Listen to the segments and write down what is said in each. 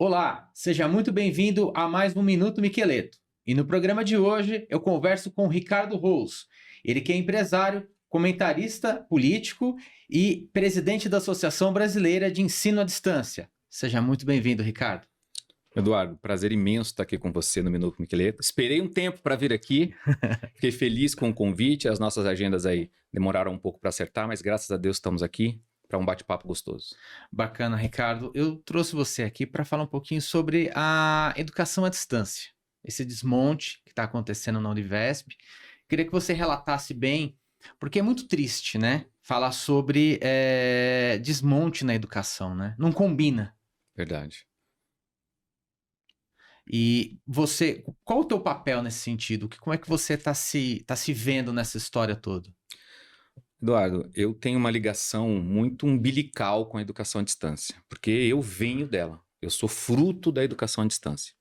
Olá, seja muito bem-vindo a mais um Minuto Miqueleto. E no programa de hoje eu converso com o Ricardo Rous. Ele que é empresário, comentarista político e presidente da Associação Brasileira de Ensino à Distância. Seja muito bem-vindo, Ricardo. Eduardo, prazer imenso estar aqui com você no Minuto Miqueleto. Esperei um tempo para vir aqui, fiquei feliz com o convite, as nossas agendas aí demoraram um pouco para acertar, mas graças a Deus estamos aqui para um bate-papo gostoso. Bacana, Ricardo. Eu trouxe você aqui para falar um pouquinho sobre a educação à distância, esse desmonte que está acontecendo na Univesp. Queria que você relatasse bem, porque é muito triste, né? Falar sobre desmonte na educação, né? Não combina. Verdade. E você, qual o teu papel nesse sentido? Como é que você tá se vendo nessa história toda? Eduardo, eu tenho uma ligação muito umbilical com a educação à distância, porque eu venho dela, eu sou fruto da educação à distância.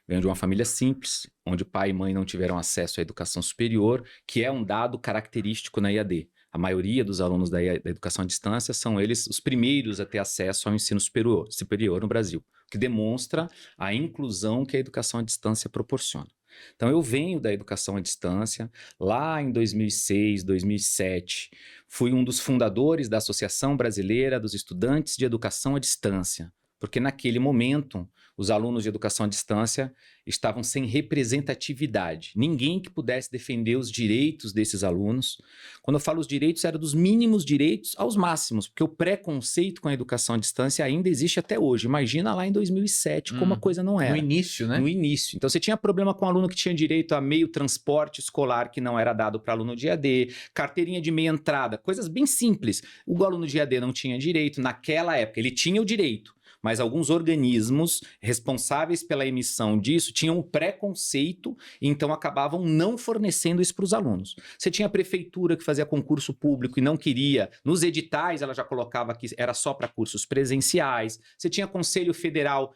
Venho de uma família simples, onde pai e mãe não tiveram acesso à educação superior, que é um dado característico na IAD. A maioria dos alunos da educação à distância são eles os primeiros a ter acesso ao ensino superior no Brasil, o que demonstra a inclusão que a educação à distância proporciona. Então eu venho da educação à distância, lá em 2006, 2007, fui um dos fundadores da Associação Brasileira dos Estudantes de Educação à Distância, porque naquele momento os alunos de educação à distância estavam sem representatividade, ninguém que pudesse defender os direitos desses alunos. Quando eu falo os direitos, era dos mínimos direitos aos máximos, porque o preconceito com a educação à distância ainda existe até hoje. Imagina lá em 2007 como a coisa não era. No início, né? No início. Então você tinha problema com aluno que tinha direito a meio transporte escolar que não era dado para aluno de EAD, carteirinha de meia entrada, coisas bem simples. O aluno de EAD não tinha direito naquela época, ele tinha o direito, mas alguns organismos responsáveis pela emissão disso tinham um preconceito e então acabavam não fornecendo isso para os alunos. Você tinha a prefeitura que fazia concurso público e não queria, nos editais ela já colocava que era só para cursos presenciais, você tinha Conselho Federal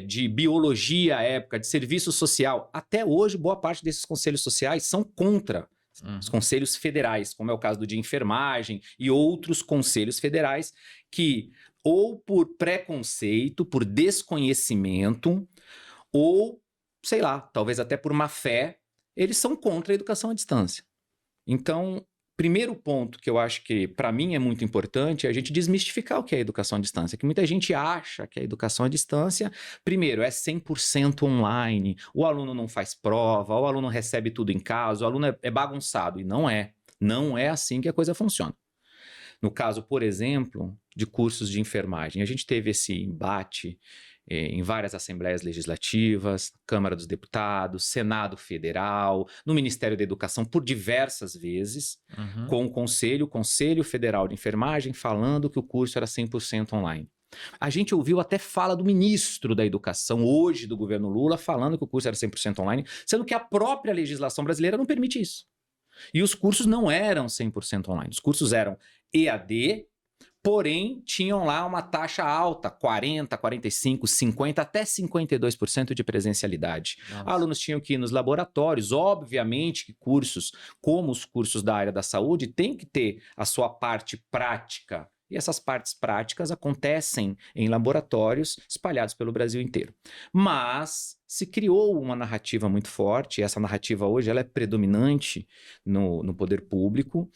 de Biologia à época, de Serviço Social. Até hoje, boa parte desses conselhos sociais são contra os conselhos federais, como é o caso do de enfermagem e outros conselhos federais que, ou por preconceito, por desconhecimento, ou, sei lá, talvez até por má fé, eles são contra a educação à distância. Então, primeiro ponto que eu acho que para mim é muito importante é a gente desmistificar o que é educação à distância, que muita gente acha que a educação à distância, primeiro, é 100% online, o aluno não faz prova, o aluno recebe tudo em casa, o aluno é bagunçado, e não é. Não é assim que a coisa funciona. No caso, por exemplo, de cursos de enfermagem, a gente teve esse embate em várias assembleias legislativas, Câmara dos Deputados, Senado Federal, no Ministério da Educação por diversas vezes, com o Conselho Federal de Enfermagem falando que o curso era 100% online. A gente ouviu até fala do ministro da Educação, hoje do governo Lula, falando que o curso era 100% online, sendo que a própria legislação brasileira não permite isso. E os cursos não eram 100% online, os cursos eram EAD, porém tinham lá uma taxa alta, 40%, 45%, 50%, até 52% de presencialidade. Nossa. Alunos tinham que ir nos laboratórios, obviamente que cursos como os cursos da área da saúde têm que ter a sua parte prática, e essas partes práticas acontecem em laboratórios espalhados pelo Brasil inteiro. Mas se criou uma narrativa muito forte, e essa narrativa hoje ela é predominante no poder público,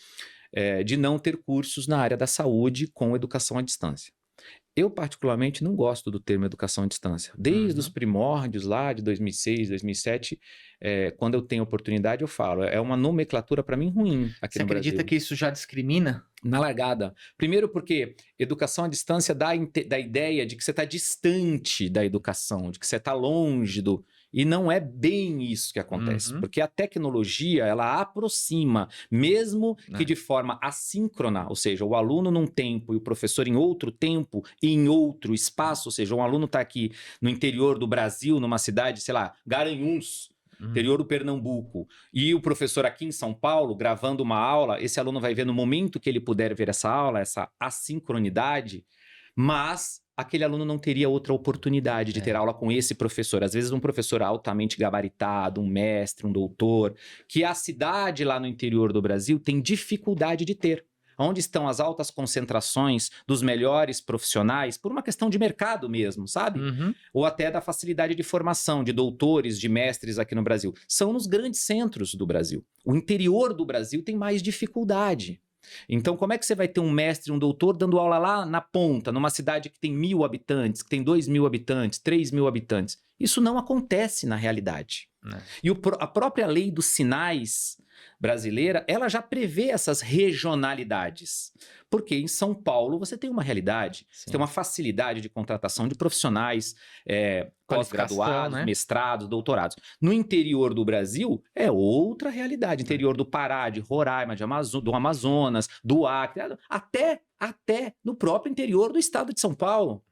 de não ter cursos na área da saúde com educação à distância. Eu, particularmente, não gosto do termo educação à distância. Desde os primórdios lá de 2006, 2007, quando eu tenho oportunidade, eu falo. É uma nomenclatura, para mim, ruim aqui no Brasil. Você acredita que isso já discrimina? Na largada. Primeiro porque educação à distância dá a ideia de que você está distante da educação, de que você está longe do... E não é bem isso que acontece, porque a tecnologia, ela aproxima, mesmo que de forma assíncrona, ou seja, o aluno num tempo e o professor em outro tempo e em outro espaço, ou seja, um aluno está aqui no interior do Brasil, numa cidade, sei lá, Garanhuns, interior do Pernambuco, e o professor aqui em São Paulo gravando uma aula, esse aluno vai ver no momento que ele puder ver essa aula, essa assincronidade, mas aquele aluno não teria outra oportunidade de ter aula com esse professor. Às vezes um professor altamente gabaritado, um mestre, um doutor, que a cidade lá no interior do Brasil tem dificuldade de ter. Onde estão as altas concentrações dos melhores profissionais, por uma questão de mercado mesmo, sabe? Uhum. Ou até da facilidade de formação de doutores, de mestres aqui no Brasil. São nos grandes centros do Brasil. O interior do Brasil tem mais dificuldade. Então, como é que você vai ter um mestre, um doutor dando aula lá na ponta, numa cidade que tem 1.000 habitantes, que tem 2.000 habitantes, 3.000 habitantes? Isso não acontece na realidade. E a própria lei dos sinais brasileira, ela já prevê essas regionalidades. Porque em São Paulo você tem uma realidade, você tem uma facilidade de contratação de profissionais pós-graduados, né? mestrados, doutorados. No interior do Brasil é outra realidade. Interior do Pará, de Roraima, do Amazonas, do Acre, até no próprio interior do estado de São Paulo.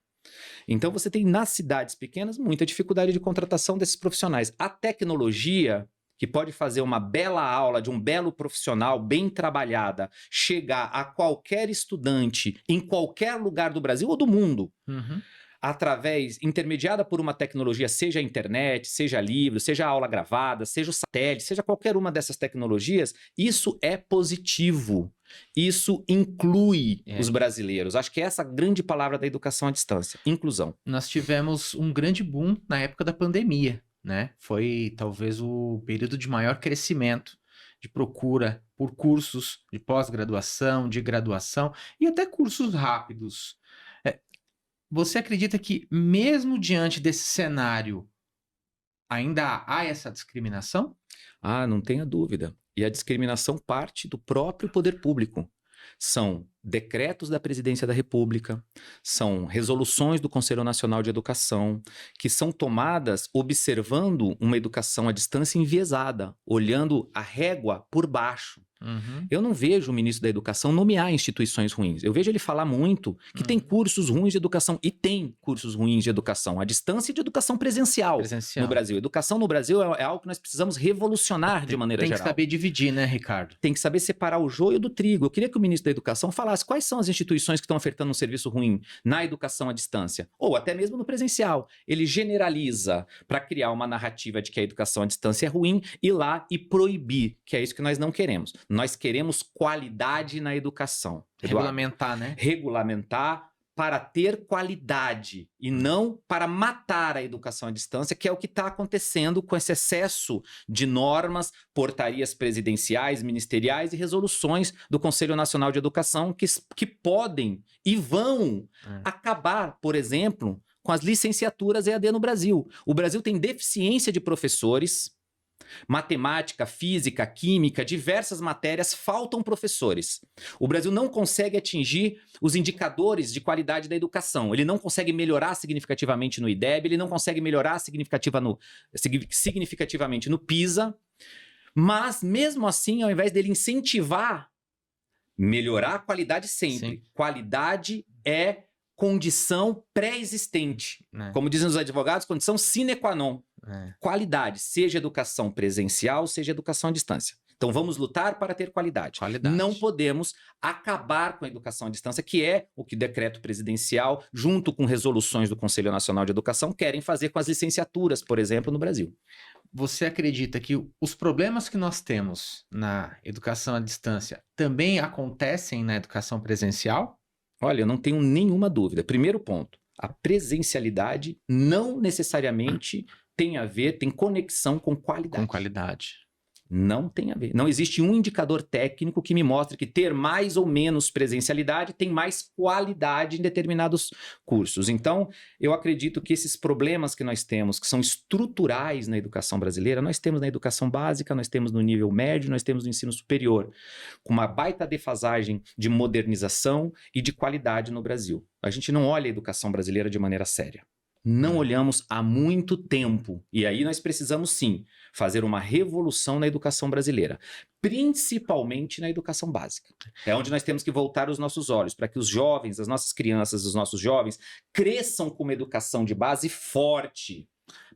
Então você tem nas cidades pequenas muita dificuldade de contratação desses profissionais. A tecnologia, que pode fazer uma bela aula de um belo profissional bem trabalhada, chegar a qualquer estudante em qualquer lugar do Brasil ou do mundo, intermediada por uma tecnologia, seja a internet, seja livro, seja a aula gravada, seja o satélite, seja qualquer uma dessas tecnologias, isso é positivo. Isso inclui os brasileiros. Acho que é essa a grande palavra da educação à distância, inclusão. Nós tivemos um grande boom na época da pandemia, né? Foi talvez o período de maior crescimento de procura por cursos de pós-graduação, de graduação e até cursos rápidos. Você acredita que mesmo diante desse cenário ainda há essa discriminação? Ah, não tenha dúvida. E a discriminação parte do próprio poder público. São decretos da Presidência da República, são resoluções do Conselho Nacional de Educação, que são tomadas observando uma educação à distância enviesada, olhando a régua por baixo. Eu não vejo o ministro da Educação nomear instituições ruins. Eu vejo ele falar muito que tem cursos ruins de educação. E tem cursos ruins de educação à distância e de educação presencial no Brasil. Educação no Brasil é algo que nós precisamos revolucionar de maneira geral. Tem que saber dividir, né, Ricardo? Tem que saber separar o joio do trigo. Eu queria que o ministro da Educação falasse quais são as instituições que estão ofertando um serviço ruim na educação à distância, ou até mesmo no presencial. Ele generaliza para criar uma narrativa de que a educação à distância é ruim, ir lá e proibir, que é isso que nós não queremos. Nós queremos qualidade na educação. Regulamentar, né? Regulamentar para ter qualidade e não para matar a educação à distância, que é o que está acontecendo com esse excesso de normas, portarias presidenciais, ministeriais e resoluções do Conselho Nacional de Educação que podem e vão acabar, por exemplo, com as licenciaturas EAD no Brasil. O Brasil tem deficiência de professores. Matemática, física, química, diversas matérias, faltam professores. O Brasil não consegue atingir os indicadores de qualidade da educação. Ele não consegue melhorar significativamente no IDEB, ele não consegue melhorar significativamente no PISA. Mas, mesmo assim, ao invés dele incentivar, melhorar a qualidade sempre. Sim. Qualidade é condição pré-existente. Como dizem os advogados, condição sine qua non. Qualidade, seja educação presencial, seja educação à distância. Então vamos lutar para ter qualidade. Não podemos acabar com a educação à distância, que é o que o decreto presidencial, junto com resoluções do Conselho Nacional de Educação, querem fazer com as licenciaturas, por exemplo, no Brasil. Você acredita que os problemas que nós temos na educação à distância também acontecem na educação presencial? Olha, eu não tenho nenhuma dúvida. Primeiro ponto, a presencialidade não necessariamente tem conexão com qualidade. Com qualidade. Não tem a ver. Não existe um indicador técnico que me mostre que ter mais ou menos presencialidade tem mais qualidade em determinados cursos. Então, eu acredito que esses problemas que nós temos, que são estruturais na educação brasileira, nós temos na educação básica, nós temos no nível médio, nós temos no ensino superior, com uma baita defasagem de modernização e de qualidade no Brasil. A gente não olha a educação brasileira de maneira séria. Não olhamos há muito tempo. E aí nós precisamos, sim, fazer uma revolução na educação brasileira, principalmente na educação básica. É onde nós temos que voltar os nossos olhos para que os jovens, as nossas crianças, os nossos jovens cresçam com uma educação de base forte,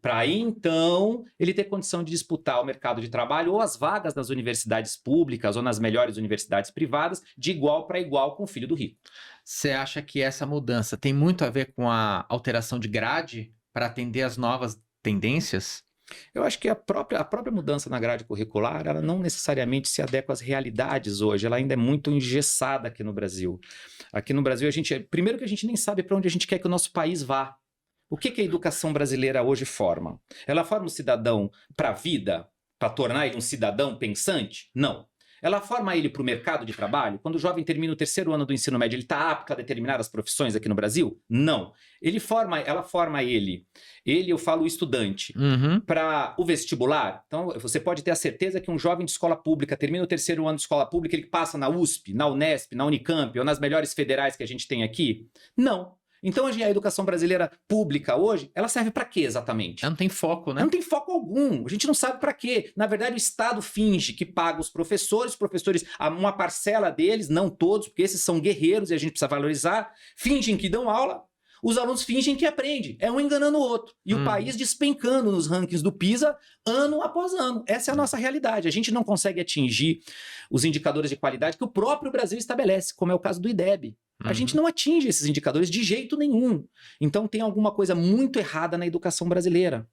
para aí, então, ele ter condição de disputar o mercado de trabalho ou as vagas nas universidades públicas ou nas melhores universidades privadas de igual para igual com o filho do rico. Você acha que essa mudança tem muito a ver com a alteração de grade para atender às novas tendências? Eu acho que a própria mudança na grade curricular, ela não necessariamente se adequa às realidades hoje, ela ainda é muito engessada aqui no Brasil. Aqui no Brasil, primeiro que a gente nem sabe para onde a gente quer que o nosso país vá. O que a educação brasileira hoje forma? Ela forma o cidadão para a vida, para tornar ele um cidadão pensante? Não. Ela forma ele para o mercado de trabalho? Quando o jovem termina o 3º ano do ensino médio, ele está apto a determinadas profissões aqui no Brasil? Não. Ela forma ele, eu falo o estudante, para o vestibular. Então, você pode ter a certeza que um jovem de escola pública termina o 3º ano de escola pública, ele passa na USP, na Unesp, na Unicamp ou nas melhores federais que a gente tem aqui? Não. Então, a educação brasileira pública hoje, ela serve para quê exatamente? Ela não tem foco, né? Ela não tem foco algum. A gente não sabe para quê. Na verdade, o Estado finge que paga os professores, uma parcela deles, não todos, porque esses são guerreiros e a gente precisa valorizar, fingem que dão aula, os alunos fingem que aprendem. É um enganando o outro. E o país despencando nos rankings do PISA ano após ano. Essa é a nossa realidade. A gente não consegue atingir os indicadores de qualidade que o próprio Brasil estabelece, como é o caso do IDEB. A gente não atinge esses indicadores de jeito nenhum. Então tem alguma coisa muito errada na educação brasileira.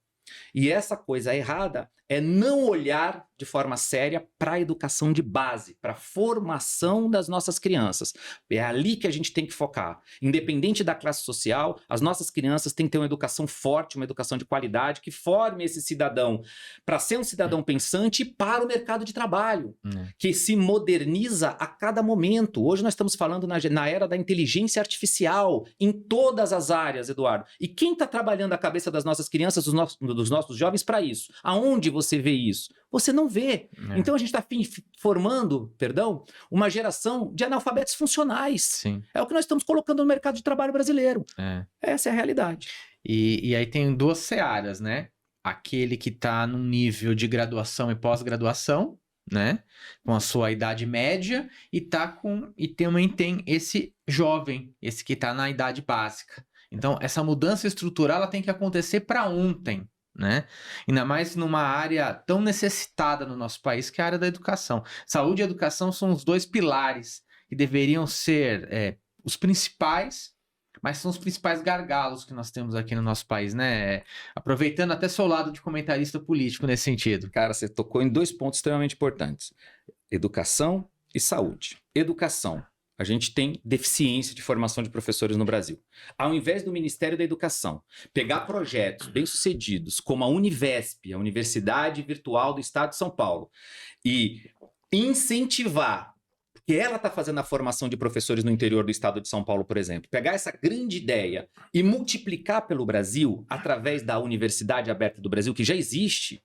E essa coisa errada é não olhar de forma séria para a educação de base, para a formação das nossas crianças. É ali que a gente tem que focar. Independente da classe social, as nossas crianças têm que ter uma educação forte, uma educação de qualidade, que forme esse cidadão para ser um cidadão pensante para o mercado de trabalho, que se moderniza a cada momento. Hoje nós estamos falando na era da inteligência artificial, em todas as áreas, Eduardo. E quem está trabalhando a cabeça das nossas crianças, dos nossos jovens para isso? Aonde você vê isso? Você não vê. Então a gente está formando, uma geração de analfabetos funcionais. Sim. É o que nós estamos colocando no mercado de trabalho brasileiro. Essa é a realidade. E aí tem duas searas, né? Aquele que está num nível de graduação e pós-graduação, né? Com a sua idade média, e também tem esse jovem, esse que está na idade básica. Então, essa mudança estrutural ela tem que acontecer para ontem, né? Ainda mais numa área tão necessitada no nosso país, que é a área da educação. Saúde e educação são os dois pilares que deveriam ser os principais, mas são os principais gargalos que nós temos aqui no nosso país, né? Aproveitando até seu lado de comentarista político nesse sentido. Cara, você tocou em 2 pontos extremamente importantes: educação e saúde. Educação. A gente tem deficiência de formação de professores no Brasil. Ao invés do Ministério da Educação pegar projetos bem-sucedidos, como a Univesp, a Universidade Virtual do Estado de São Paulo, e incentivar, que ela está fazendo a formação de professores no interior do Estado de São Paulo, por exemplo, pegar essa grande ideia e multiplicar pelo Brasil, através da Universidade Aberta do Brasil, que já existe,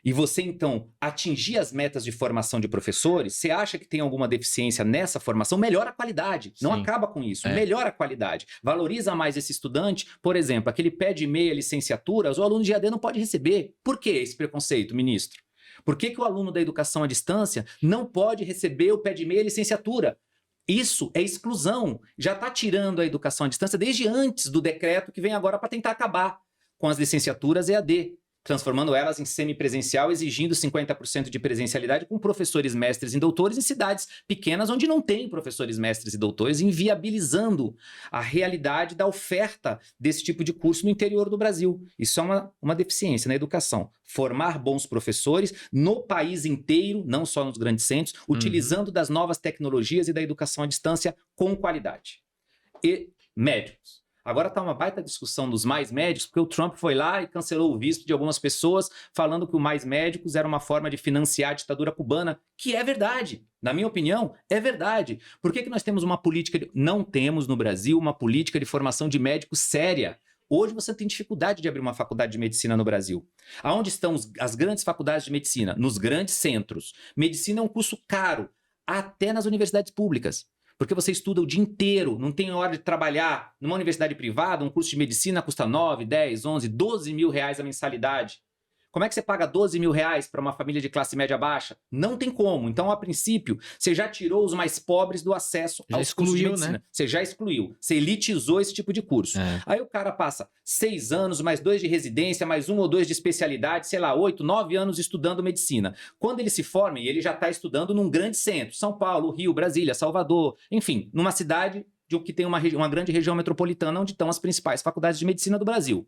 e você, então, atingir as metas de formação de professores, você acha que tem alguma deficiência nessa formação, melhora a qualidade. Não acaba com isso, melhora a qualidade. Valoriza mais esse estudante. Por exemplo, aquele pé de meia licenciatura, o aluno de EAD não pode receber. Por que esse preconceito, ministro? Por que o aluno da educação à distância não pode receber o pé de meia licenciatura? Isso é exclusão. Já está tirando a educação à distância desde antes do decreto que vem agora para tentar acabar com as licenciaturas EAD, transformando elas em semipresencial, exigindo 50% de presencialidade com professores mestres e doutores em cidades pequenas onde não tem professores mestres e doutores, inviabilizando a realidade da oferta desse tipo de curso no interior do Brasil. Isso é uma deficiência na educação. Formar bons professores no país inteiro, não só nos grandes centros, utilizando das novas tecnologias e da educação à distância com qualidade. E médicos. Agora está uma baita discussão dos mais médicos, porque o Trump foi lá e cancelou o visto de algumas pessoas, falando que o mais médicos era uma forma de financiar a ditadura cubana, que é verdade. Na minha opinião, é verdade. Por que nós temos uma política não temos no Brasil uma política de formação de médicos séria? Hoje você tem dificuldade de abrir uma faculdade de medicina no Brasil. Aonde estão as grandes faculdades de medicina? Nos grandes centros. Medicina é um curso caro, até nas universidades públicas. Porque você estuda o dia inteiro, não tem hora de trabalhar. Numa universidade privada, um curso de medicina custa 9, 10, 11, 12 mil reais a mensalidade. Como é que você paga 12 mil reais para uma família de classe média baixa? Não tem como. Então, a princípio, você já tirou os mais pobres do acesso aos cursos de medicina. Né? Você já excluiu. Você elitizou esse tipo de curso. Aí o cara passa 6 anos, mais 2 de residência, mais 1 ou 2 de especialidade, sei lá, 8, 9 anos estudando medicina. Quando ele se forma, ele já está estudando num grande centro. São Paulo, Rio, Brasília, Salvador, enfim, numa cidade de o que tem uma grande região metropolitana onde estão as principais faculdades de medicina do Brasil.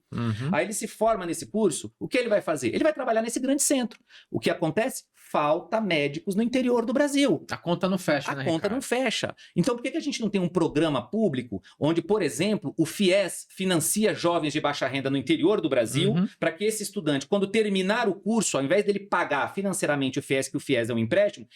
Aí ele se forma nesse curso, o que ele vai fazer? Ele vai trabalhar nesse grande centro. O que acontece? Falta médicos no interior do Brasil. A conta não fecha, né, A conta não fecha. Então, por que a gente não tem um programa público onde, por exemplo, o FIES financia jovens de baixa renda no interior do Brasil para que esse estudante, quando terminar o curso, ao invés dele pagar financeiramente o FIES, que o FIES é um empréstimo,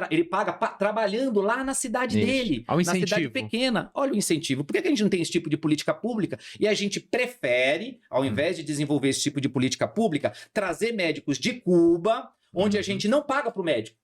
ele paga trabalhando lá na cidade dele, Ao na incentivo. cidade pequena. Olha o incentivo. Por que a gente não tem esse tipo de política pública? E a gente prefere, ao invés de desenvolver esse tipo de política pública, trazer médicos de Cuba, onde a gente não paga para o médico.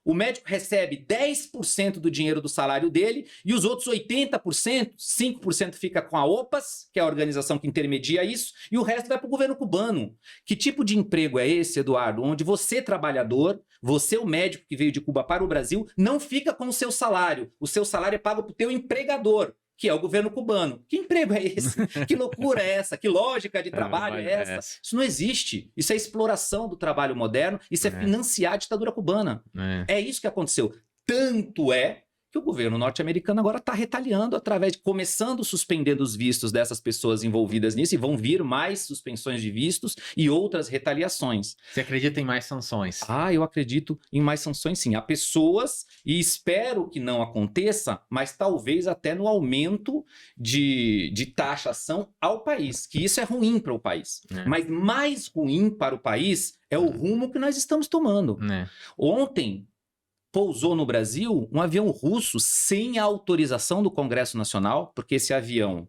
O médico recebe 10% do dinheiro do salário dele e os outros 80%, 5% fica com a OPAS, que é a organização que intermedia isso, e o resto vai para o governo cubano. Que tipo de emprego é esse, Eduardo? Onde você, trabalhador, você, o médico que veio de Cuba para o Brasil, não fica com o seu salário. O seu salário é pago para o teu empregador, que é o governo cubano. Que emprego é esse? Que loucura é essa? Que lógica de trabalho é essa? Isso não existe. Isso é exploração do trabalho moderno, isso é financiar a ditadura cubana. É isso que aconteceu. Tanto é que o governo norte-americano agora está retaliando através de começando suspendendo os vistos dessas pessoas envolvidas nisso, e vão vir mais suspensões de vistos e outras retaliações. Você acredita em mais sanções? Eu acredito em mais sanções, sim. Há pessoas, e espero que não aconteça, mas talvez até no aumento de taxação ao país, que isso é ruim para o país. Mas mais ruim para o país é o rumo que nós estamos tomando. Ontem pousou no Brasil um avião russo sem a autorização do Congresso Nacional, porque esse avião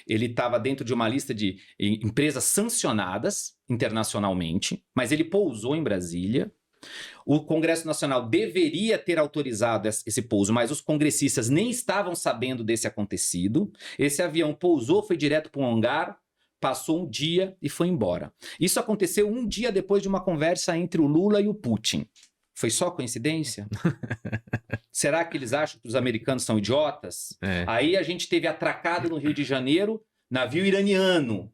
ele estava dentro de uma lista de empresas sancionadas internacionalmente, mas ele pousou em Brasília. O Congresso Nacional deveria ter autorizado esse pouso, mas os congressistas nem estavam sabendo desse acontecido. Esse avião pousou, foi direto para um hangar, passou um dia e foi embora. Isso aconteceu um dia depois de uma conversa entre o Lula e o Putin. Foi só coincidência? Será que eles acham que os americanos são idiotas? Aí a gente teve atracado no Rio de Janeiro, navio iraniano.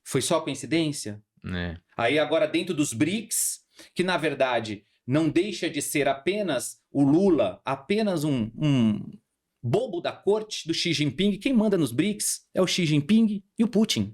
Foi só coincidência? Aí agora dentro dos BRICS, que na verdade não deixa de ser apenas o Lula, apenas um bobo da corte do Xi Jinping. Quem manda nos BRICS é o Xi Jinping e o Putin.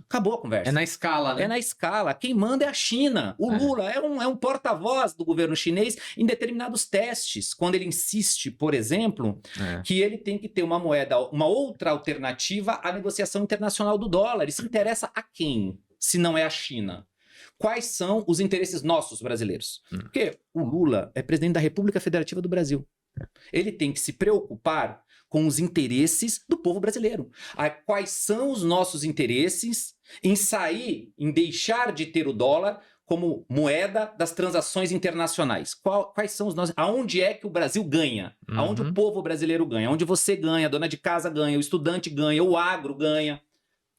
Acabou a conversa. É na escala, né? É na escala. Quem manda é a China. O Lula é um porta-voz do governo chinês em determinados testes. Quando ele insiste, por exemplo, que ele tem que ter uma moeda, uma outra alternativa à negociação internacional do dólar. Isso interessa a quem, se não é a China? Quais são os interesses nossos brasileiros? Porque o Lula é presidente da República Federativa do Brasil. Ele tem que se preocupar com os interesses do povo brasileiro. Quais são os nossos interesses em sair, em deixar de ter o dólar como moeda das transações internacionais? Quais são os nossos... Aonde é que o Brasil ganha? Aonde o povo brasileiro ganha? Aonde você ganha, a dona de casa ganha, o estudante ganha, o agro ganha?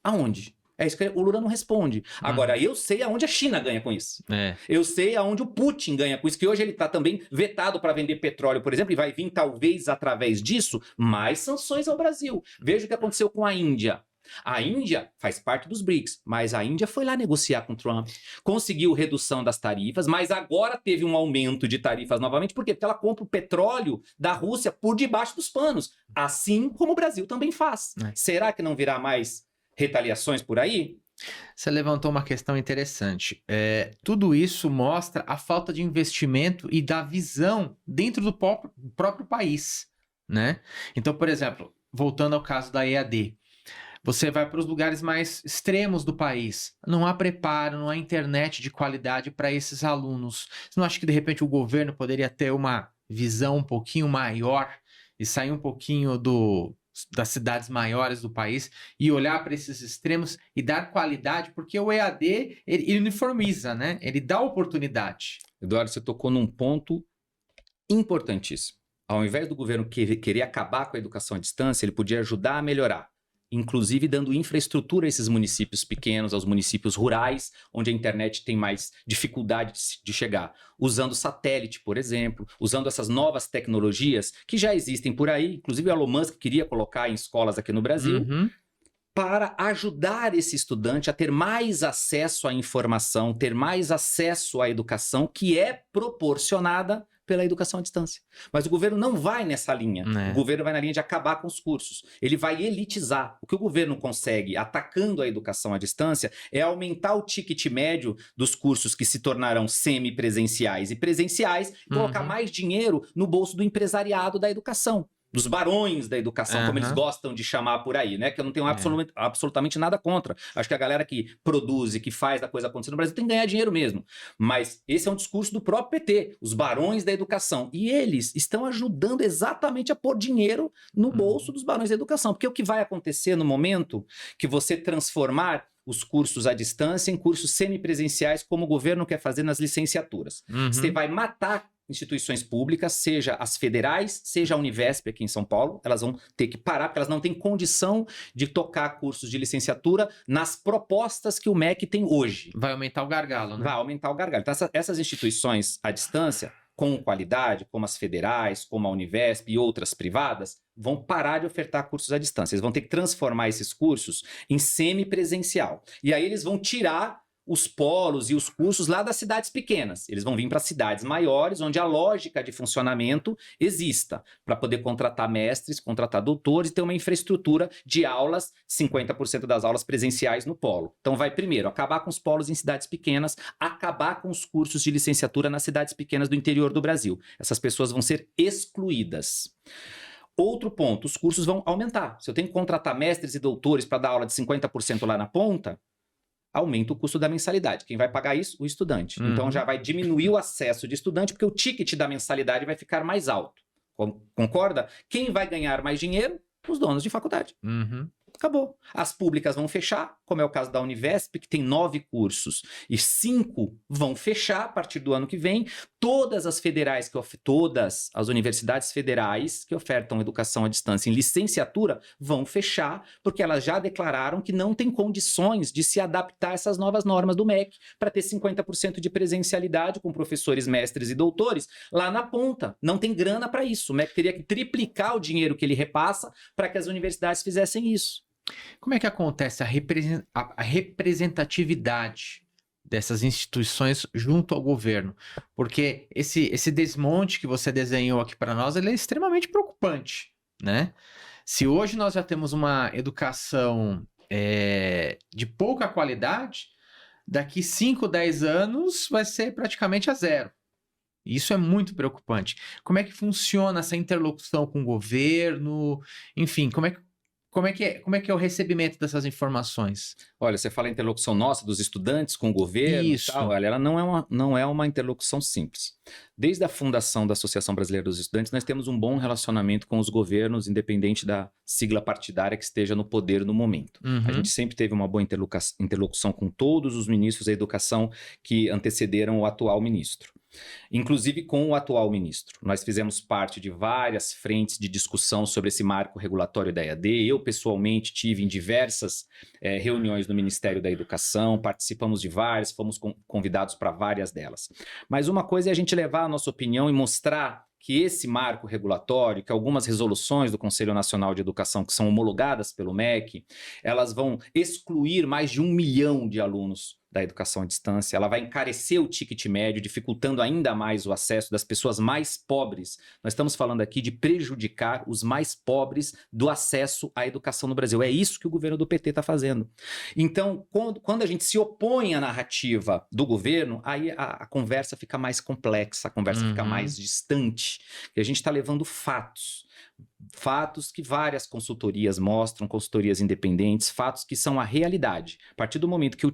Aonde? É isso que o Lula não responde. Agora, eu sei aonde a China ganha com isso. Eu sei aonde o Putin ganha com isso, que hoje ele está também vetado para vender petróleo, por exemplo, e vai vir, talvez, através disso, mais sanções ao Brasil. Veja o que aconteceu com a Índia. A Índia faz parte dos BRICS, mas a Índia foi lá negociar com o Trump, conseguiu redução das tarifas, mas agora teve um aumento de tarifas novamente. Por quê? Porque ela compra o petróleo da Rússia por debaixo dos panos, assim como o Brasil também faz. Será que não virá mais retaliações por aí? Você levantou uma questão interessante. Tudo isso mostra a falta de investimento e da visão dentro do próprio país, né? Então, por exemplo, voltando ao caso da EAD, você vai para os lugares mais extremos do país, não há preparo, não há internet de qualidade para esses alunos. Você não acha que, de repente, o governo poderia ter uma visão um pouquinho maior e sair um pouquinho das cidades maiores do país e olhar para esses extremos e dar qualidade, porque o EAD, ele uniformiza, né? Ele dá oportunidade. Eduardo, você tocou num ponto importantíssimo. Ao invés do governo querer acabar com a educação à distância, ele podia ajudar a melhorar, inclusive dando infraestrutura a esses municípios pequenos, aos municípios rurais, onde a internet tem mais dificuldade de chegar, usando satélite, por exemplo, usando essas novas tecnologias que já existem por aí, inclusive o Elon Musk queria colocar em escolas aqui no Brasil, para ajudar esse estudante a ter mais acesso à informação, ter mais acesso à educação que é proporcionada pela educação à distância. Mas o governo não vai nessa linha. É. O governo vai na linha de acabar com os cursos. Ele vai elitizar. O que o governo consegue atacando a educação à distância é aumentar o ticket médio dos cursos que se tornarão semipresenciais e presenciais e colocar mais dinheiro no bolso do empresariado da educação. Dos barões da educação, como eles gostam de chamar por aí, né? Que eu não tenho absolutamente nada contra. Acho que a galera que produz e que faz a coisa acontecer no Brasil tem que ganhar dinheiro mesmo. Mas esse é um discurso do próprio PT, os barões da educação. E eles estão ajudando exatamente a pôr dinheiro no bolso dos barões da educação. Porque o que vai acontecer no momento que você transformar os cursos à distância em cursos semipresenciais, como o governo quer fazer nas licenciaturas? Você vai matar instituições públicas, seja as federais, seja a Univesp aqui em São Paulo, elas vão ter que parar, porque elas não têm condição de tocar cursos de licenciatura nas propostas que o MEC tem hoje. Vai aumentar o gargalo, né? Vai aumentar o gargalo. Então, essas instituições à distância, com qualidade, como as federais, como a Univesp e outras privadas, vão parar de ofertar cursos à distância. Eles vão ter que transformar esses cursos em semipresencial. E aí eles vão tirar os polos e os cursos lá das cidades pequenas. Eles vão vir para cidades maiores, onde a lógica de funcionamento exista, para poder contratar mestres, contratar doutores e ter uma infraestrutura de aulas, 50% das aulas presenciais no polo. Então vai primeiro acabar com os polos em cidades pequenas, acabar com os cursos de licenciatura nas cidades pequenas do interior do Brasil. Essas pessoas vão ser excluídas. Outro ponto, os cursos vão aumentar. Se eu tenho que contratar mestres e doutores para dar aula de 50% lá na ponta, aumenta o custo da mensalidade. Quem vai pagar isso? O estudante. Então já vai diminuir o acesso de estudante, porque o ticket da mensalidade vai ficar mais alto. Concorda? Quem vai ganhar mais dinheiro? Os donos de faculdade. Acabou. As públicas vão fechar, como é o caso da Univesp, que tem 9 cursos e 5 vão fechar a partir do ano que vem. Todas as federais, todas as universidades federais que ofertam educação à distância em licenciatura vão fechar, porque elas já declararam que não têm condições de se adaptar a essas novas normas do MEC para ter 50% de presencialidade com professores, mestres e doutores lá na ponta. Não tem grana para isso. O MEC teria que triplicar o dinheiro que ele repassa para que as universidades fizessem isso. Como é que acontece a representatividade dessas instituições junto ao governo? Porque esse desmonte que você desenhou aqui para nós, ele é extremamente preocupante, né? Se hoje nós já temos uma educação de pouca qualidade, daqui 5, 10 anos vai ser praticamente a zero. Isso é muito preocupante. Como é que funciona essa interlocução com o governo? Enfim, como é que é o recebimento dessas informações? Olha, você fala a interlocução nossa, dos estudantes com o governo e tal. Olha, ela não é uma interlocução simples. Desde a fundação da Associação Brasileira dos Estudantes, nós temos um bom relacionamento com os governos, independente da sigla partidária que esteja no poder no momento. A gente sempre teve uma boa interlocução com todos os ministros da educação que antecederam o atual ministro. Inclusive com o atual ministro. Nós fizemos parte de várias frentes de discussão sobre esse marco regulatório da EAD. Eu, pessoalmente, tive em diversas reuniões no Ministério da Educação, participamos de várias, fomos convidados para várias delas. Mas uma coisa é a gente levar a nossa opinião e mostrar que esse marco regulatório, que algumas resoluções do Conselho Nacional de Educação que são homologadas pelo MEC, elas vão excluir mais de 1 milhão de alunos da educação à distância, ela vai encarecer o ticket médio, dificultando ainda mais o acesso das pessoas mais pobres. Nós estamos falando aqui de prejudicar os mais pobres do acesso à educação no Brasil. É isso que o governo do PT está fazendo. Então, quando a gente se opõe à narrativa do governo, aí a conversa fica mais complexa, a conversa fica mais distante, e a gente está levando fatos. Fatos que várias consultorias mostram, consultorias independentes, fatos que são a realidade. A partir do momento que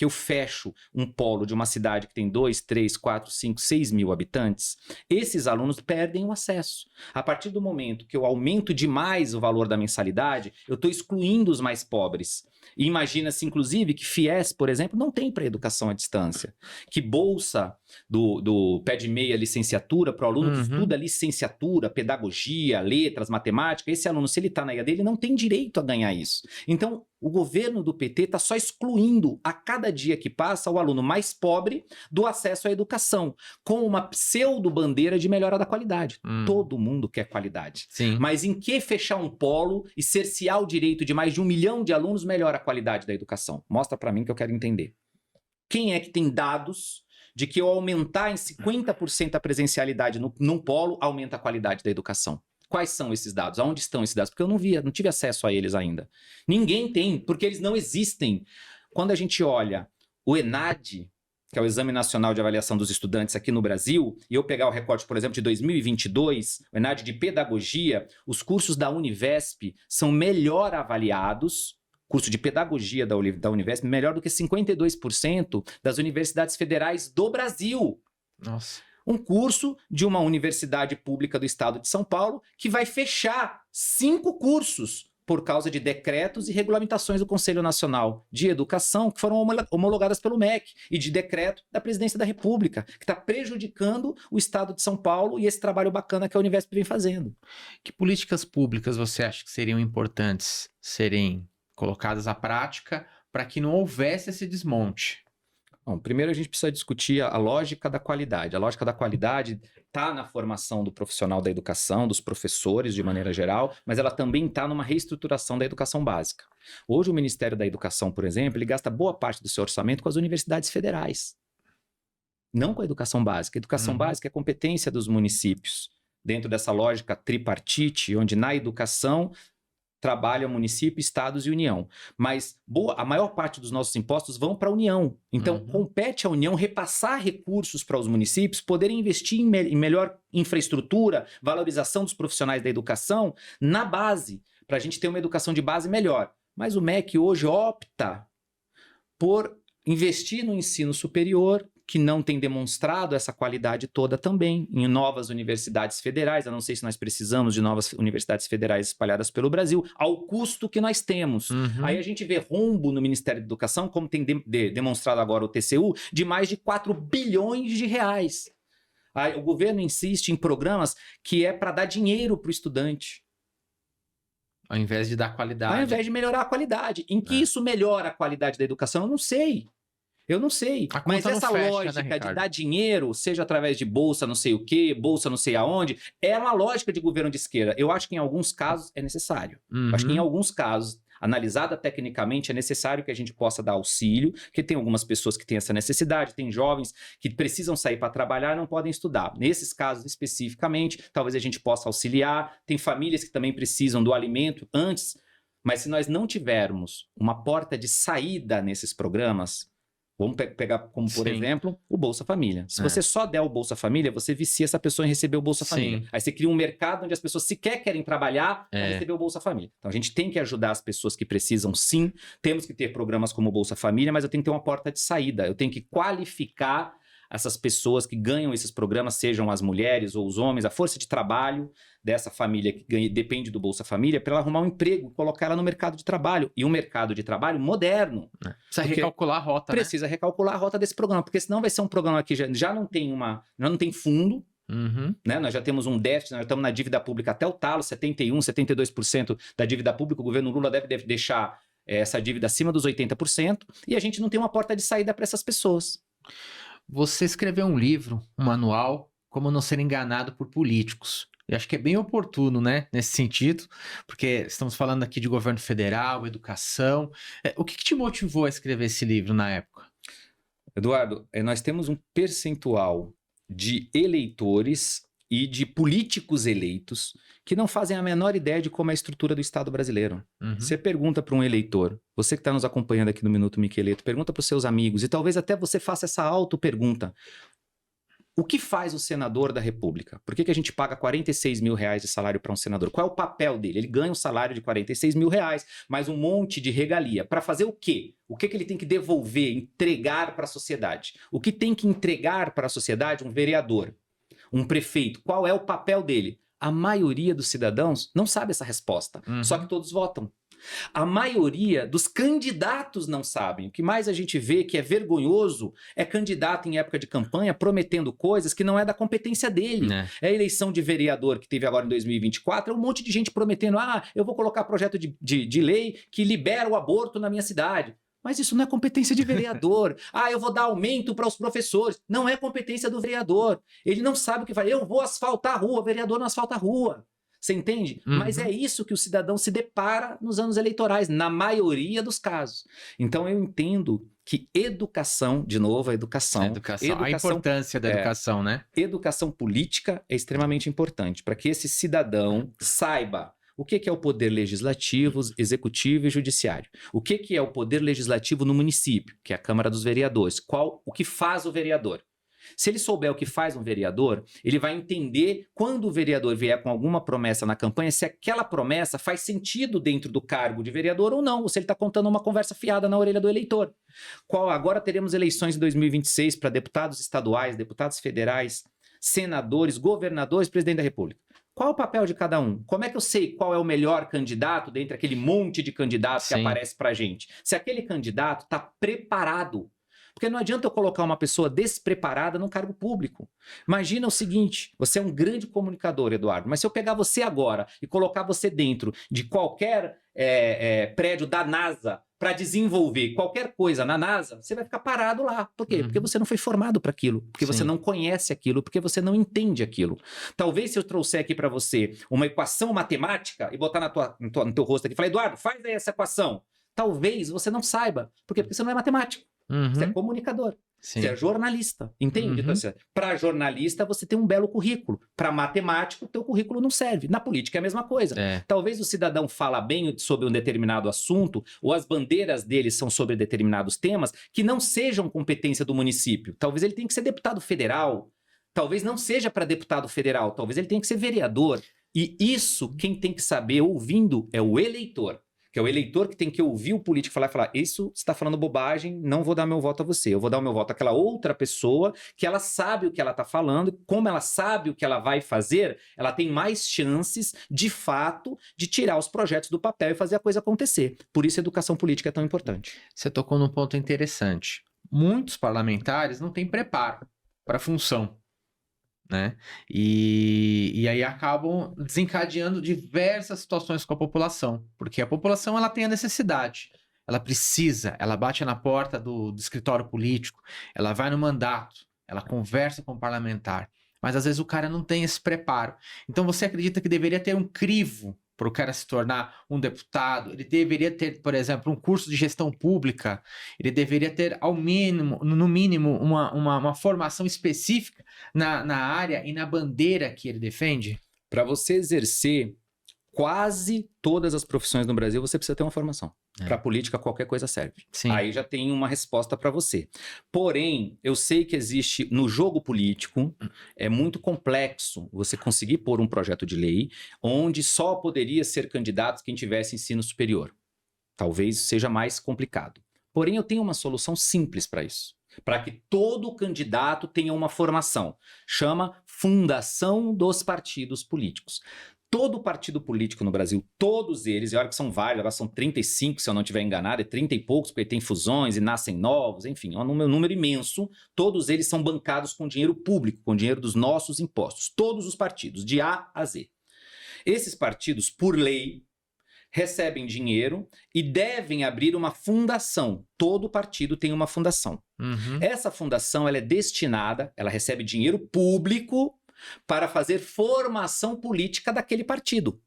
eu fecho um polo de uma cidade que tem 2, 3, 4, 5, 6 mil habitantes, esses alunos perdem o acesso. A partir do momento que eu aumento demais o valor da mensalidade, eu estou excluindo os mais pobres. E imagina-se, inclusive, que FIES, por exemplo, não tem para educação à distância. Que bolsa do pé de meia licenciatura para o aluno que estuda licenciatura, pedagogia, letras, matemática, esse aluno, se ele está na EAD, ele não tem direito a ganhar isso. Então, o governo do PT está só excluindo a cada dia que passa o aluno mais pobre do acesso à educação, com uma pseudo-bandeira de melhora da qualidade. Todo mundo quer qualidade. Sim. Mas em que fechar um polo e cercear o direito de mais de 1 milhão de alunos melhora a qualidade da educação? Mostra para mim que eu quero entender. Quem é que tem dados de que ao aumentar em 50% a presencialidade num polo, aumenta a qualidade da educação? Quais são esses dados? Aonde estão esses dados? Porque eu não tive acesso a eles ainda. Ninguém tem, porque eles não existem. Quando a gente olha o ENAD, que é o Exame Nacional de Avaliação dos Estudantes aqui no Brasil, e eu pegar o recorte, por exemplo, de 2022, o ENAD de Pedagogia, os cursos da Univesp são melhor avaliados, curso de Pedagogia da Univesp, melhor do que 52% das universidades federais do Brasil. Nossa. Um curso de uma universidade pública do estado de São Paulo que vai fechar 5 cursos por causa de decretos e regulamentações do Conselho Nacional de Educação que foram homologadas pelo MEC e de decreto da Presidência da República, que está prejudicando o estado de São Paulo e esse trabalho bacana que a Univesp vem fazendo. Que políticas públicas você acha que seriam importantes serem colocadas à prática para que não houvesse esse desmonte? Bom, primeiro a gente precisa discutir a lógica da qualidade. A lógica da qualidade está na formação do profissional da educação, dos professores de maneira geral, mas ela também está numa reestruturação da educação básica. Hoje o Ministério da Educação, por exemplo, ele gasta boa parte do seu orçamento com as universidades federais, não com a educação básica. A educação básica é competência dos municípios, dentro dessa lógica tripartite, onde na educação trabalha município, estados e União. Mas a maior parte dos nossos impostos vão para a União. Então, compete à União repassar recursos para os municípios poderem investir em melhor infraestrutura, valorização dos profissionais da educação na base, para a gente ter uma educação de base melhor. Mas o MEC hoje opta por investir no ensino superior, que não tem demonstrado essa qualidade toda também, em novas universidades federais. Eu não sei se nós precisamos de novas universidades federais espalhadas pelo Brasil, ao custo que nós temos. Aí a gente vê rombo no Ministério da Educação, como tem demonstrado agora o TCU, de mais de 4 bilhões de reais. Aí o governo insiste em programas que é para dar dinheiro para o estudante. Ao invés de dar qualidade. Ao invés de melhorar a qualidade. Em que isso melhora a qualidade da educação? Eu não sei. Mas essa lógica de dar dinheiro, seja através de bolsa não sei o quê, bolsa não sei aonde, é uma lógica de governo de esquerda. Eu acho que em alguns casos é necessário. Eu acho que em alguns casos, analisada tecnicamente, é necessário que a gente possa dar auxílio, porque tem algumas pessoas que têm essa necessidade, tem jovens que precisam sair para trabalhar e não podem estudar. Nesses casos especificamente, talvez a gente possa auxiliar. Tem famílias que também precisam do alimento antes, mas se nós não tivermos uma porta de saída nesses programas, vamos pegar como, por exemplo, o Bolsa Família. Se você só der o Bolsa Família, você vicia essa pessoa em receber o Bolsa Família. Aí você cria um mercado onde as pessoas sequer querem trabalhar para receber o Bolsa Família. Então a gente tem que ajudar as pessoas que precisam, sim. Temos que ter programas como o Bolsa Família, mas eu tenho que ter uma porta de saída. Eu tenho que qualificar essas pessoas que ganham esses programas, sejam as mulheres ou os homens, a força de trabalho dessa família que depende do Bolsa Família, para ela arrumar um emprego, colocar ela no mercado de trabalho. E um mercado de trabalho moderno. Precisa recalcular a rota, Precisa recalcular a rota desse programa, porque senão vai ser um programa que já não tem fundo, né? Nós já temos um déficit, nós estamos na dívida pública até o talo, 71%, 72% da dívida pública. O governo Lula deve deixar essa dívida acima dos 80%, e a gente não tem uma porta de saída para essas pessoas. Você escreveu um livro, um manual, Como Não Ser Enganado por Políticos. Eu acho que é bem oportuno, né, nesse sentido, porque estamos falando aqui de governo federal, educação. O que te motivou a escrever esse livro na época? Eduardo, nós temos um percentual de eleitores e de políticos eleitos que não fazem a menor ideia de como é a estrutura do Estado brasileiro. Você pergunta para um eleitor, você que está nos acompanhando aqui no Minuto Miqueleto, pergunta para os seus amigos, e talvez até você faça essa auto-pergunta. O que faz o senador da República? Por que a gente paga 46 mil reais de salário para um senador? Qual é o papel dele? Ele ganha um salário de 46 mil reais, mais um monte de regalia. Para fazer o quê? O que ele tem que devolver, entregar para a sociedade? O que tem que entregar para a sociedade um vereador, um prefeito? Qual é o papel dele? A maioria dos cidadãos não sabe essa resposta, só que todos votam. A maioria dos candidatos não sabem. O que mais a gente vê que é vergonhoso é candidato em época de campanha prometendo coisas que não é da competência dele. É a eleição de vereador que teve agora em 2024, é um monte de gente prometendo, eu vou colocar projeto de lei que libera o aborto na minha cidade. Mas isso não é competência de vereador. Eu vou dar aumento para os professores. Não é competência do vereador. Ele não sabe o que faz. Eu vou asfaltar a rua, o vereador não asfalta a rua. Você entende? Mas é isso que o cidadão se depara nos anos eleitorais, na maioria dos casos. Então eu entendo que educação, de novo, a educação. A importância da educação, né? Educação política é extremamente importante para que esse cidadão saiba o que é o poder legislativo, executivo e judiciário. O que é o poder legislativo no município, que é a Câmara dos Vereadores. O que faz o vereador? Se ele souber o que faz um vereador, ele vai entender quando o vereador vier com alguma promessa na campanha, se aquela promessa faz sentido dentro do cargo de vereador ou não, ou se ele está contando uma conversa fiada na orelha do eleitor. Agora teremos eleições em 2026 para deputados estaduais, deputados federais, senadores, governadores, presidente da República. Qual é o papel de cada um? Como é que eu sei qual é o melhor candidato dentre aquele monte de candidatos que aparece para a gente? Se aquele candidato está preparado. Porque não adianta eu colocar uma pessoa despreparada num cargo público. Imagina o seguinte, você é um grande comunicador, Eduardo, mas se eu pegar você agora e colocar você dentro de qualquer prédio da NASA para desenvolver qualquer coisa na NASA, você vai ficar parado lá. Por quê? Porque você não foi formado para aquilo, porque você não conhece aquilo, porque você não entende aquilo. Talvez se eu trouxer aqui para você uma equação matemática e botar no teu rosto aqui e falar, Eduardo, faz aí essa equação. Talvez você não saiba. Por quê? Porque você não é matemático. Você é comunicador. Você é jornalista, entende? Então, para jornalista, você tem um belo currículo. Para matemático, o teu currículo não serve. Na política é a mesma coisa. Talvez o cidadão fala bem sobre um determinado assunto, ou as bandeiras dele são sobre determinados temas, que não sejam competência do município. Talvez ele tenha que ser deputado federal. Talvez não seja para deputado federal. Talvez ele tenha que ser vereador. E isso, quem tem que saber ouvindo é o eleitor. Que é o eleitor que tem que ouvir o político falar, isso você está falando bobagem, não vou dar meu voto a você. Eu vou dar o meu voto àquela outra pessoa que ela sabe o que ela está falando, como ela sabe o que ela vai fazer, ela tem mais chances, de fato, de tirar os projetos do papel e fazer a coisa acontecer. Por isso a educação política é tão importante. Você tocou num ponto interessante. Muitos parlamentares não têm preparo para a função. Né? E aí acabam desencadeando diversas situações com a população, porque a população ela tem a necessidade, ela precisa, ela bate na porta do escritório político, ela vai no mandato, ela conversa com o parlamentar, mas às vezes o cara não tem esse preparo. Então você acredita que deveria ter um crivo para o cara se tornar um deputado? Ele deveria ter, por exemplo, um curso de gestão pública, ele deveria ter, ao mínimo, no mínimo, uma formação específica na área e na bandeira que ele defende? Para você exercer quase todas as profissões no Brasil, você precisa ter uma formação. Para política, qualquer coisa serve. Aí já tem uma resposta para você. Porém, eu sei que existe, no jogo político, é muito complexo você conseguir pôr um projeto de lei onde só poderia ser candidato quem tivesse ensino superior. Talvez seja mais complicado. Porém, eu tenho uma solução simples para isso. Para que todo candidato tenha uma formação. Chama Fundação dos Partidos Políticos. Todo partido político no Brasil, todos eles, e olha que são vários, agora são 35, se eu não estiver enganado, é 30 e poucos, porque tem fusões e nascem novos, enfim, é um número imenso. Todos eles são bancados com dinheiro público, com dinheiro dos nossos impostos. Todos os partidos, de A a Z. Esses partidos, por lei, recebem dinheiro e devem abrir uma fundação. Todo partido tem uma fundação. Essa fundação ela é destinada, ela recebe dinheiro público para fazer formação política daquele partido.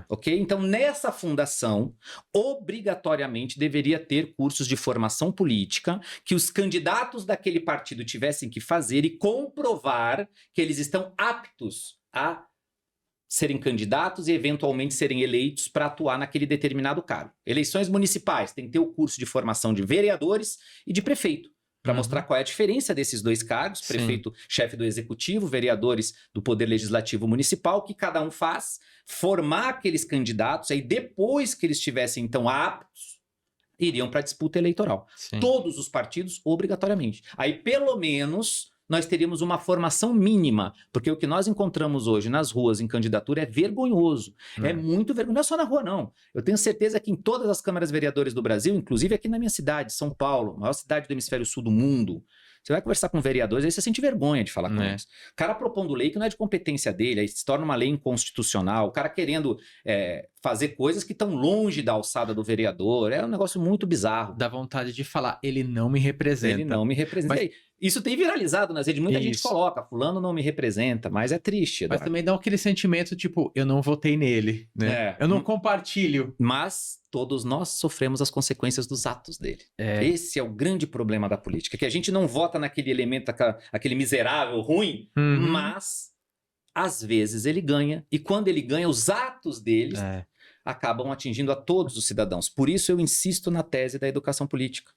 Ok? Então, nessa fundação, obrigatoriamente deveria ter cursos de formação política que os candidatos daquele partido tivessem que fazer e comprovar que eles estão aptos a serem candidatos e eventualmente serem eleitos para atuar naquele determinado cargo. Eleições municipais, tem que ter o curso de formação de vereadores e de prefeito. Para mostrar qual é a diferença desses dois cargos, prefeito, chefe do executivo, vereadores do Poder Legislativo Municipal, o que cada um faz, formar aqueles candidatos, aí depois que eles estivessem então aptos, iriam para a disputa eleitoral. Todos os partidos, obrigatoriamente. Aí pelo menos nós teríamos uma formação mínima, porque o que nós encontramos hoje nas ruas em candidatura é vergonhoso. É muito vergonhoso. Não é só na rua, não. Eu tenho certeza que em todas as câmaras vereadoras do Brasil, inclusive aqui na minha cidade, São Paulo, maior cidade do hemisfério sul do mundo, você vai conversar com vereadores, aí você sente vergonha de falar com eles. O cara propondo lei que não é de competência dele, aí se torna uma lei inconstitucional, o cara querendo fazer coisas que estão longe da alçada do vereador. É um negócio muito bizarro. Dá vontade de falar, ele não me representa. Ele não me representa. Mas... Isso tem viralizado nas redes, muita gente coloca, fulano não me representa, mas é triste, Eduardo. Mas também dá aquele sentimento, tipo, eu não votei nele, né? Eu não compartilho. Mas todos nós sofremos as consequências dos atos dele. Esse é o grande problema da política, que a gente não vota naquele elemento, aquele miserável, ruim, mas às vezes ele ganha, e quando ele ganha, os atos dele acabam atingindo a todos os cidadãos. Por isso eu insisto na tese da educação política.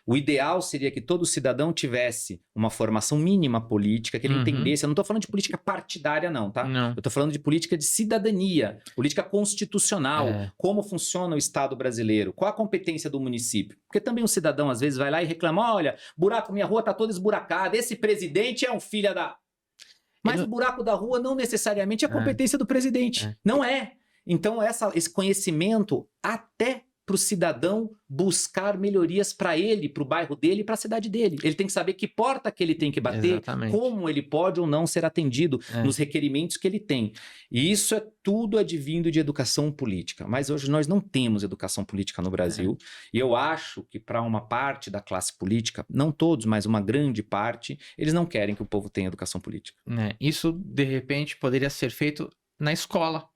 O ideal seria que todo cidadão tivesse uma formação mínima política, que ele entendesse. Eu não estou falando de política partidária, não, tá? Não. Eu estou falando de política de cidadania, política constitucional, como funciona o Estado brasileiro, qual a competência do município. Porque também o cidadão, às vezes, vai lá e reclama: olha, buraco, minha rua está toda esburacada, esse presidente é um filho da... Mas o buraco da rua não necessariamente é competência do presidente. Não é. Então, esse conhecimento até para o cidadão buscar melhorias para ele, para o bairro dele e para a cidade dele. Ele tem que saber que porta que ele tem que bater, como ele pode ou não ser atendido nos requerimentos que ele tem. E isso é tudo advindo de educação política. Mas hoje nós não temos educação política no Brasil. E eu acho que para uma parte da classe política, não todos, mas uma grande parte, eles não querem que o povo tenha educação política. Isso, de repente, poderia ser feito na escola.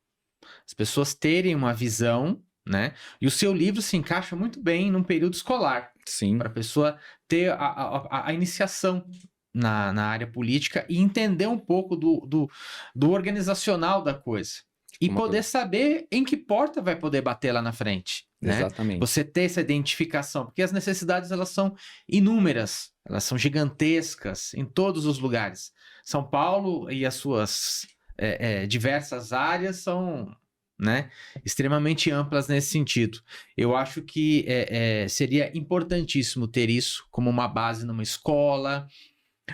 As pessoas terem uma visão, né? E o seu livro se encaixa muito bem num período escolar. Sim. Para a pessoa ter a iniciação na área política e entender um pouco do organizacional da coisa. E poder saber em que porta vai poder bater lá na frente. Né? Exatamente. Você ter essa identificação. Porque as necessidades, elas são inúmeras. Elas são gigantescas em todos os lugares. São Paulo e as suas diversas áreas são... né, extremamente amplas nesse sentido. Eu acho que seria importantíssimo ter isso como uma base numa escola,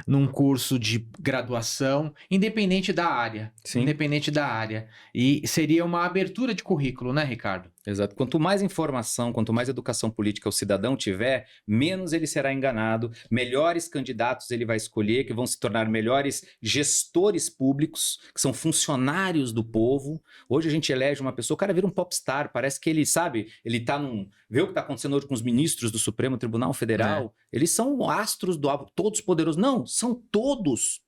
num curso de graduação, independente da área. Sim. Independente da área. E seria uma abertura de currículo, né, Ricardo? Exato. Quanto mais informação, quanto mais educação política o cidadão tiver, menos ele será enganado, melhores candidatos ele vai escolher, que vão se tornar melhores gestores públicos, que são funcionários do povo. Hoje a gente elege uma pessoa, o cara vira um popstar, parece que ele, sabe, ele tá vê o que está acontecendo hoje com os ministros do Supremo Tribunal Federal, eles são astros do alvo, todos poderosos. Não, são todos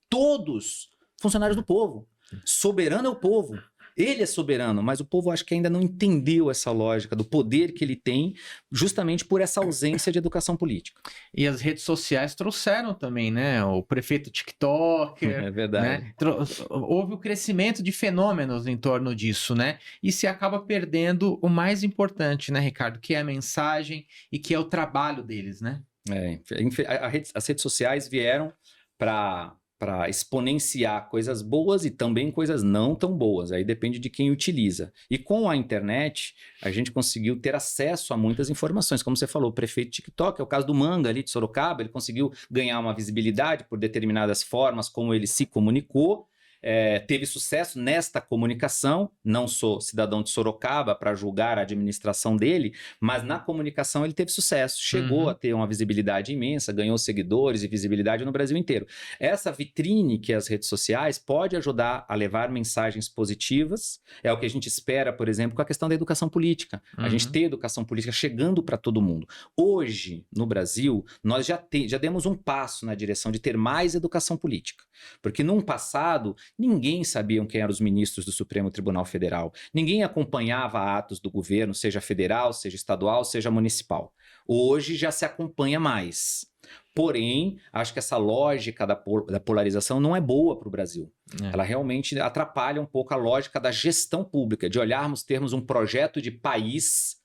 funcionários do povo. Soberano é o povo. Ele é soberano, mas o povo acho que ainda não entendeu essa lógica do poder que ele tem, justamente por essa ausência de educação política. E as redes sociais trouxeram também, né? O prefeito TikToker. É verdade. Né? Houve o crescimento de fenômenos em torno disso, né? E se acaba perdendo o mais importante, né, Ricardo? Que é a mensagem e que é o trabalho deles, né? As redes sociais vieram para exponenciar coisas boas e também coisas não tão boas. Aí depende de quem utiliza. E com a internet, a gente conseguiu ter acesso a muitas informações. Como você falou, o prefeito TikTok, é o caso do Manga ali de Sorocaba, ele conseguiu ganhar uma visibilidade por determinadas formas como ele se comunicou. Teve sucesso nesta comunicação. Não sou cidadão de Sorocaba para julgar a administração dele, mas na comunicação ele teve sucesso, chegou a ter uma visibilidade imensa, ganhou seguidores e visibilidade no Brasil inteiro. Essa vitrine que as redes sociais pode ajudar a levar mensagens positivas, é o que a gente espera, por exemplo, com a questão da educação política. A gente ter educação política chegando para todo mundo. Hoje, no Brasil, nós já demos um passo na direção de ter mais educação política, porque num passado ninguém sabia quem eram os ministros do Supremo Tribunal Federal. Ninguém acompanhava atos do governo, seja federal, seja estadual, seja municipal. Hoje já se acompanha mais. Porém, acho que essa lógica da polarização não é boa para o Brasil. Ela realmente atrapalha um pouco a lógica da gestão pública, de termos um projeto de país,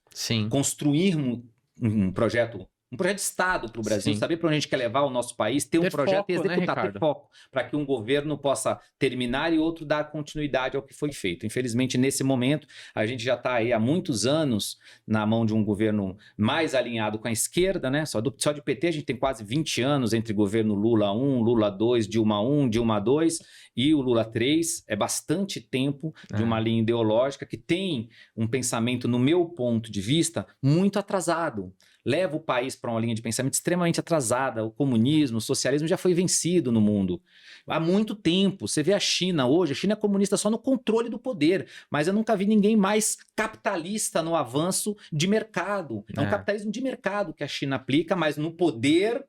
construirmos um projeto de Estado para o Brasil, saber para onde a gente quer levar o nosso país, ter um projeto e executar, ter foco, para que um governo possa terminar e outro dar continuidade ao que foi feito. Infelizmente, nesse momento, a gente já está aí há muitos anos na mão de um governo mais alinhado com a esquerda, né? Só de PT a gente tem quase 20 anos entre governo Lula 1, Lula 2, Dilma 1, Dilma 2 e o Lula 3. É bastante tempo de uma linha ideológica que tem um pensamento, no meu ponto de vista, muito atrasado. leva o país para uma linha de pensamento extremamente atrasada. O comunismo, o socialismo já foi vencido no mundo há muito tempo. Você vê a China hoje, a China é comunista só no controle do poder, mas eu nunca vi ninguém mais capitalista no avanço de mercado. É um capitalismo de mercado que a China aplica, mas no poder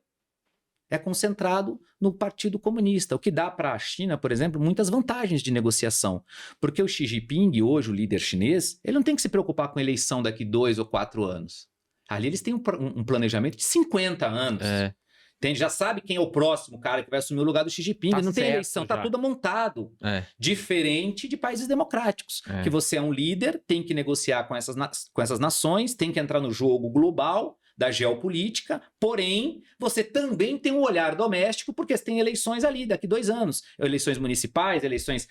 é concentrado no Partido Comunista, o que dá para a China, por exemplo, muitas vantagens de negociação. Porque o Xi Jinping, hoje o líder chinês, ele não tem que se preocupar com eleição daqui 2 ou 4 anos. Ali eles têm um planejamento de 50 anos. Entende? Já sabe quem é o próximo cara que vai assumir o lugar do Xi Jinping. Não tem eleição, tá tudo montado. Diferente de países democráticos, que você é um líder, tem que negociar com essas nações, tem que entrar no jogo global da geopolítica, porém, você também tem um olhar doméstico, porque você tem eleições ali daqui 2 anos. Eleições municipais, eleições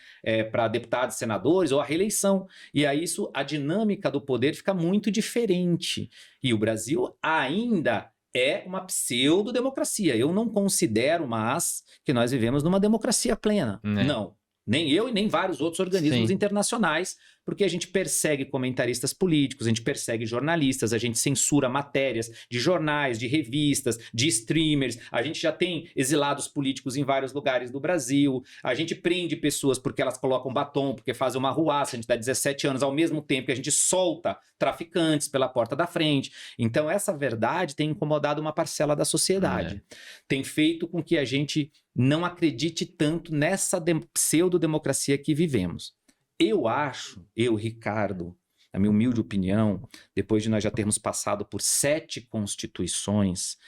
para deputados e senadores, ou a reeleição. E aí a dinâmica do poder fica muito diferente. E o Brasil ainda é uma pseudo-democracia. Eu não considero, mas, que nós vivemos numa democracia plena. Não. Nem eu e nem vários outros organismos internacionais, porque a gente persegue comentaristas políticos, a gente persegue jornalistas, a gente censura matérias de jornais, de revistas, de streamers, a gente já tem exilados políticos em vários lugares do Brasil, a gente prende pessoas porque elas colocam batom, porque fazem uma arruaça, a gente dá 17 anos, ao mesmo tempo que a gente solta traficantes pela porta da frente. Então essa verdade tem incomodado uma parcela da sociedade. Tem feito com que a gente não acredite tanto nessa pseudo-democracia que vivemos. Eu acho, Ricardo, na minha humilde opinião, depois de nós já termos passado por 7 constituições,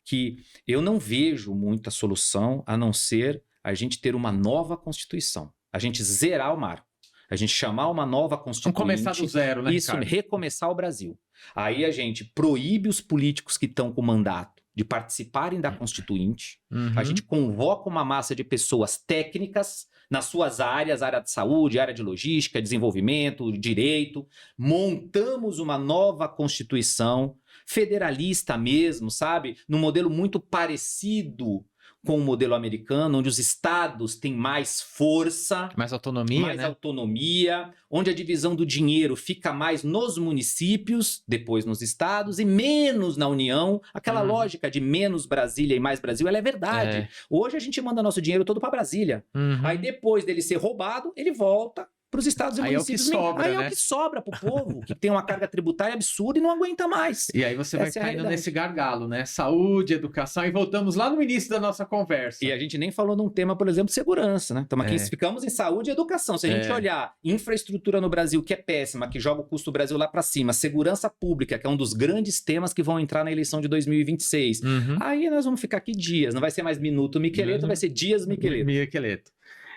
que eu não vejo muita solução a não ser a gente ter uma nova Constituição, a gente zerar o marco, a gente chamar uma nova Constituinte. Vamos começar do zero, né, Isso, Ricardo? recomeçar o Brasil. Aí a gente proíbe os políticos que estão com mandato de participarem da Constituinte, a gente convoca uma massa de pessoas técnicas nas suas áreas, área de saúde, área de logística, desenvolvimento, direito, montamos uma nova Constituição, federalista mesmo, sabe? Num modelo muito parecido com o modelo americano, onde os estados têm mais força, mais autonomia, onde a divisão do dinheiro fica mais nos municípios, depois nos estados, e menos na União. Aquela lógica de menos Brasília e mais Brasil, ela é verdade. Hoje a gente manda nosso dinheiro todo para Brasília. Aí depois dele ser roubado, ele volta para os estados e municípios. Aí é o que sobra para o povo, que tem uma carga tributária absurda e não aguenta mais. E aí você vai caindo nesse gargalo, né? Saúde, educação, e voltamos lá no início da nossa conversa. E a gente nem falou num tema, por exemplo, segurança, né? Então aqui ficamos em saúde e educação. Se a gente olhar infraestrutura no Brasil, que é péssima, que joga o custo do Brasil lá para cima, segurança pública, que é um dos grandes temas que vão entrar na eleição de 2026, aí nós vamos ficar aqui dias. Não vai ser mais Minuto Miqueleto, vai ser Dias Miqueleto.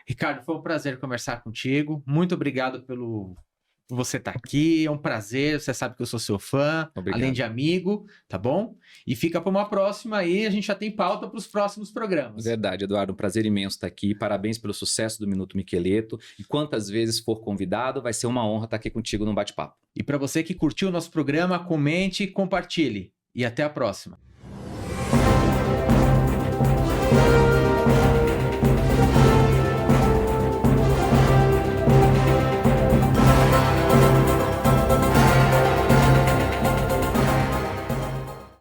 Ricardo, foi um prazer conversar contigo. Muito obrigado por você estar aqui. É um prazer. Você sabe que eu sou seu fã, além de amigo, tá bom? E fica para uma próxima aí. A gente já tem pauta para os próximos programas. Verdade, Eduardo. Um prazer imenso estar aqui. Parabéns pelo sucesso do Minuto Miqueleto. E quantas vezes for convidado, vai ser uma honra estar aqui contigo num bate-papo. E para você que curtiu o nosso programa, comente e compartilhe. E até a próxima.